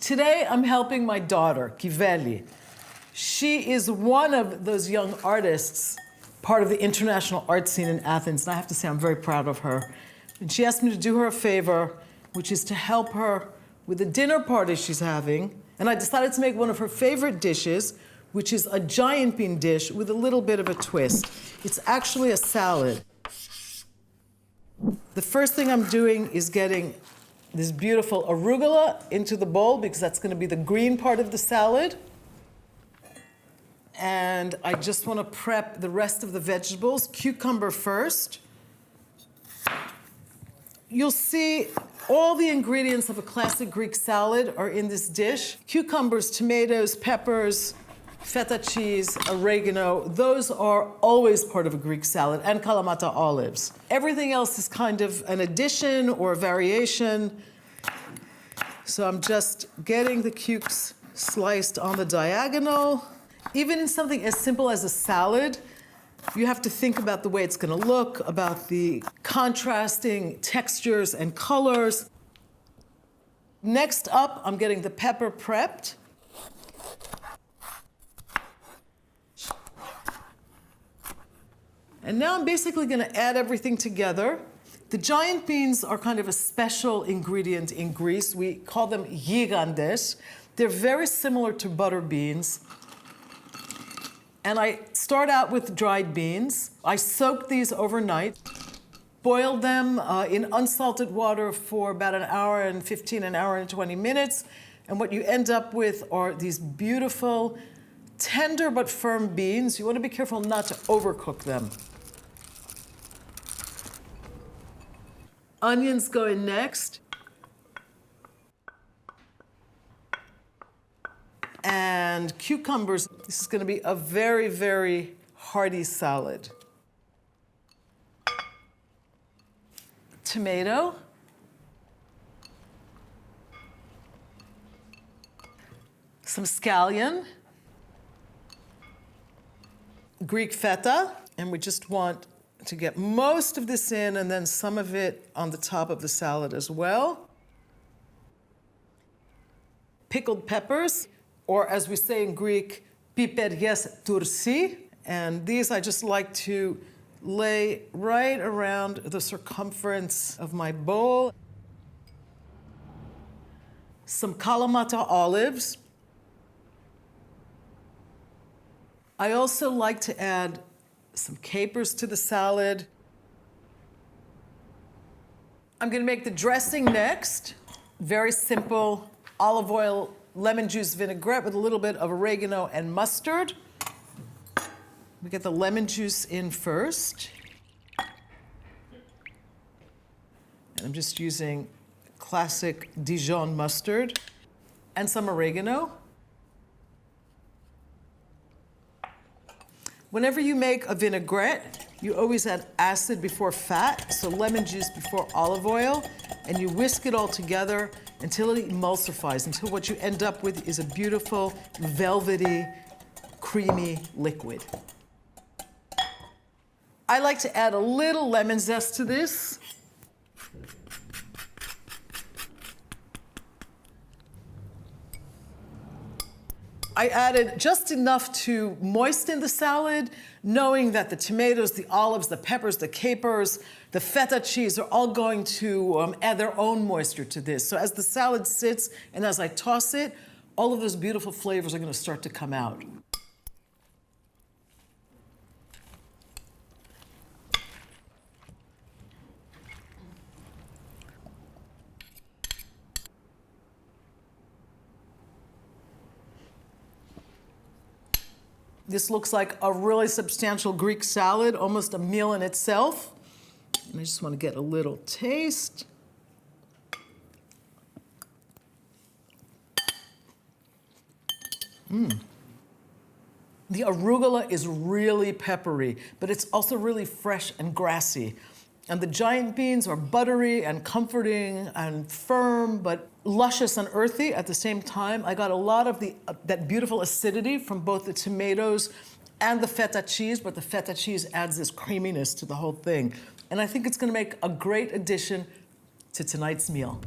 Today, I'm helping my daughter, Kiveli. She is one of those young artists, part of the international art scene in Athens, and I have to say I'm very proud of her. And she asked me to do her a favor, which is to help her with a dinner party she's having. And I decided to make one of her favorite dishes, which is a giant bean dish with a little bit of a twist. It's actually a salad. The first thing I'm doing is getting this beautiful arugula into the bowl because that's going to be the green part of the salad. And I just want to prep the rest of the vegetables. Cucumber first. You'll see all the ingredients of a classic Greek salad are in this dish. Cucumbers, tomatoes, peppers, feta cheese, oregano, those are always part of a Greek salad, and Kalamata olives. Everything else is kind of an addition or a variation. So I'm just getting the cukes sliced on the diagonal. Even in something as simple as a salad, you have to think about the way it's going to look, about the contrasting textures and colors. Next up, I'm getting the pepper prepped. And now I'm basically going to add everything together. The giant beans are kind of a special ingredient in Greece. We call them gigantes. They're very similar to butter beans. And I start out with dried beans. I soak these overnight, boil them in unsalted water for about an hour and 15, an hour and 20 minutes. And what you end up with are these beautiful, tender but firm beans. You want to be careful not to overcook them. Onions go in next. And cucumbers. This is going to be a very, very hearty salad. Tomato. Some scallion. Greek feta. And we just want to get most of this in and then some of it on the top of the salad as well. Pickled peppers, or as we say in Greek, piperias tursi. And these I just like to lay right around the circumference of my bowl. Some Kalamata olives. I also like to add some capers to the salad. I'm going to make the dressing next. Very simple olive oil, lemon juice vinaigrette with a little bit of oregano and mustard. We get the lemon juice in first. And I'm just using classic Dijon mustard and some oregano. Whenever you make a vinaigrette, you always add acid before fat, so lemon juice before olive oil, and you whisk it all together until it emulsifies, until what you end up with is a beautiful, velvety, creamy liquid. I like to add a little lemon zest to this. I added just enough to moisten the salad, knowing that the tomatoes, the olives, the peppers, the capers, the feta cheese are all going to add their own moisture to this. So as the salad sits and as I toss it, all of those beautiful flavors are going to start to come out. This looks like a really substantial Greek salad, almost a meal in itself. And I just want to get a little taste. The arugula is really peppery, but it's also really fresh and grassy. And the giant beans are buttery and comforting and firm, but luscious and earthy at the same time. I got a lot of that beautiful acidity from both the tomatoes and the feta cheese, but the feta cheese adds this creaminess to the whole thing. And I think it's going to make a great addition to tonight's meal.